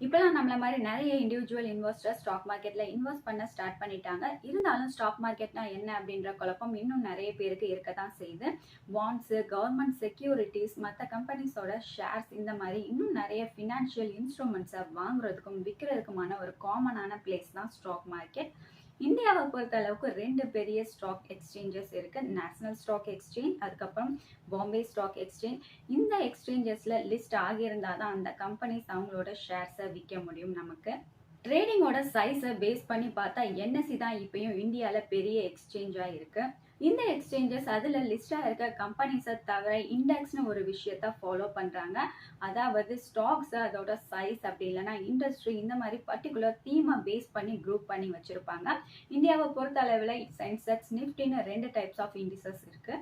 இப்பலாம் நம்மள மாரி நெறைய இண்டிவிஜுவல் இன்வெஸ்டர்ஸ் ஸ்டாக் மார்க்கெட்ல இன்வெஸ்ட் பண்ண ஸ்டார்ட் பண்ணிட்டாங்க. இருந்தாலும் ஸ்டாக் மார்க்கெட்னா என்ன அப்படின்ற குழப்பம் இன்னும் நெறைய பேருக்கு இருக்க தான் செய்யுது. பாண்ட்ஸ், கவர்ன்மெண்ட் செக்யூரிட்டீஸ், மத்த கம்பெனிஸோட ஷேர்ஸ் இந்த மாரி இன்னும் நெறைய ஃபினான்ஷியல் இன்ஸ்ட்ருமெண்ட்ஸ வாங்குறதுக்கும், விக்கிறதுக்குமான ஒரு காமனான பிளேஸ் தான் ஸ்டாக் மார்க்கெட். இந்தியாவை பொறுத்த அளவுக்கு 2 பெரிய ஸ்டாக் எக்ஸ்சேஞ்சஸ் இருக்கு. நேஷனல் ஸ்டாக் எக்ஸ்சேஞ்ச், அதுக்கப்புறம் பாம்பே ஸ்டாக் எக்ஸ்சேஞ்ச். இந்த எக்ஸ்சேஞ்சஸ்ல லிஸ்ட் ஆகியிருந்தா தான் அந்த கம்பெனிஸ் அவங்களோட ஷேர்ஸை விற்க முடியும் நமக்கு. ட்ரேடிங்கோட சைஸை பேஸ் பண்ணி பார்த்தா என்எஸ்சி தான் இப்பயும் இந்தியாவில் பெரிய எக்ஸ்சேஞ்சாக இருக்கு. இந்த எக்ஸ்சேஞ்சஸ் அதில் லிஸ்டாக இருக்க கம்பெனிஸை தவிர இண்டெக்ஸ்னு ஒரு விஷயத்த ஃபாலோ பண்ணுறாங்க. அதாவது ஸ்டாக்ஸ் அதோட சைஸ் அப்படி இல்லைன்னா இண்டஸ்ட்ரி இந்த மாதிரி பர்டிகுலர் தீமை பேஸ் பண்ணி குரூப் பண்ணி வச்சிருப்பாங்க. இந்தியாவை பொறுத்த அளவில் சென்செக்ஸ், நிஃப்டின்னு 2 டைப்ஸ் ஆஃப் இண்டிசஸ் இருக்கு.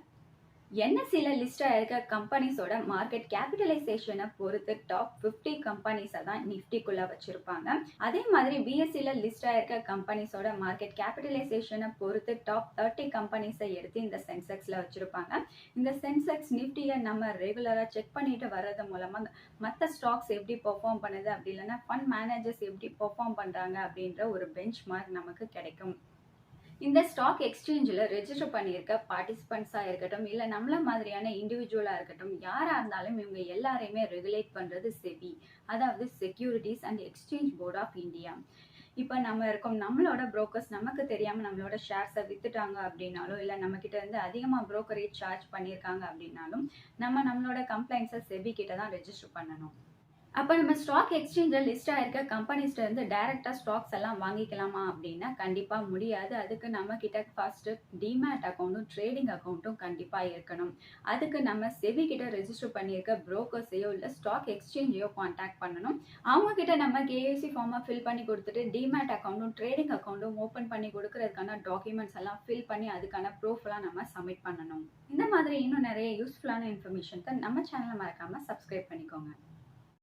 என்எஸ்சில லிஸ்ட் ஆயிருக்க கம்பெனிஸோட மார்க்கெட் கேபிட்டலைசேஷனை பொறுத்து டாப் 50 கம்பெனிஸை தான் நிஃப்டிக்குள்ள வச்சிருப்பாங்க. அதே மாதிரி பிஎஸ்சில லிஸ்ட் ஆயிருக்க கம்பெனிஸோட மார்க்கெட் கேபிட்டலைசேஷனை பொறுத்து டாப் 30 கம்பெனிஸை எடுத்து இந்த சென்செக்ஸ்ல வச்சிருப்பாங்க. இந்த சென்செக்ஸ் நிஃப்டியை நம்ம ரெகுலரா செக் பண்ணிட்டு வர்றது மூலமா மற்ற ஸ்டாக்ஸ் எப்படி பெர்ஃபார்ம் பண்ணுது அப்படி இல்லைன்னா ஃபண்ட் மேனேஜர்ஸ் எப்படி பெர்ஃபார்ம் பண்றாங்க அப்படின்ற ஒரு பெஞ்ச் மார்க் நமக்கு கிடைக்கும். இந்த ஸ்டாக் எக்ஸ்சேஞ்சில் ரெஜிஸ்டர் பண்ணியிருக்க பார்ட்டிசிபென்ட்ஸாக இருக்கட்டும், இல்லை நம்மள மாதிரியான இண்டிவிஜுவலாக இருக்கட்டும், யாராக இருந்தாலும் இவங்க எல்லாரையுமே ரெகுலேட் பண்ணுறது செபி, அதாவது securities and exchange board of India. இப்போ நம்ம இருக்கோம், நம்மளோட புரோக்கர்ஸ் நமக்கு தெரியாமல் நம்மளோட ஷேர்ஸை வித்துட்டாங்க அப்படின்னாலும், இல்லை நம்மக்கிட்ட இருந்து அதிகமாக புரோக்கரேஜ் சார்ஜ் பண்ணியிருக்காங்க அப்படின்னாலும், நம்மளோட கம்ப்ளைண்ட்ஸை செபி கிட்ட தான் ரெஜிஸ்டர் பண்ணணும். அப்போ நம்ம ஸ்டாக் எக்ஸ்சேஞ்சில் லிஸ்ட் ஆயிருக்க கம்பெனிஸ்ட இருந்து டைரக்டாக ஸ்டாக்ஸ் எல்லாம் வாங்கிக்கலாமா அப்படின்னா கண்டிப்பாக முடியாது. அதுக்கு நம்ம கிட்ட ஃபர்ஸ்ட் டிமேட் அக்கௌண்ட்டும் ட்ரேடிங் அக்கௌண்ட்டும் கண்டிப்பாக இருக்கணும். அதுக்கு நம்ம செபி கிட்ட ரெஜிஸ்டர் பண்ணியிருக்க புரோக்கர்ஸையோ இல்லை ஸ்டாக் எக்ஸ்சேஞ்சையோ கான்டாக்ட் பண்ணணும். அவங்க கிட்ட நம்ம கேஏசி ஃபார்மை ஃபில் பண்ணி கொடுத்துட்டு டிமேட் அக்கௌண்ட்டும் ட்ரேடிங் அக்கௌண்ட்டும் ஓப்பன் பண்ணி கொடுக்கறதுக்கான டாக்குமெண்ட்ஸ் எல்லாம் ஃபில் பண்ணி அதுக்கான ப்ரூஃப்லாம் நம்ம சப்மிட் பண்ணணும். இந்த மாதிரி இன்னும் நிறைய யூஸ்ஃபுல்லான இன்ஃபர்மேஷனுக்கு நம்ம சேனலை மறக்காம சப்ஸ்கிரைப் பண்ணிக்கோங்க.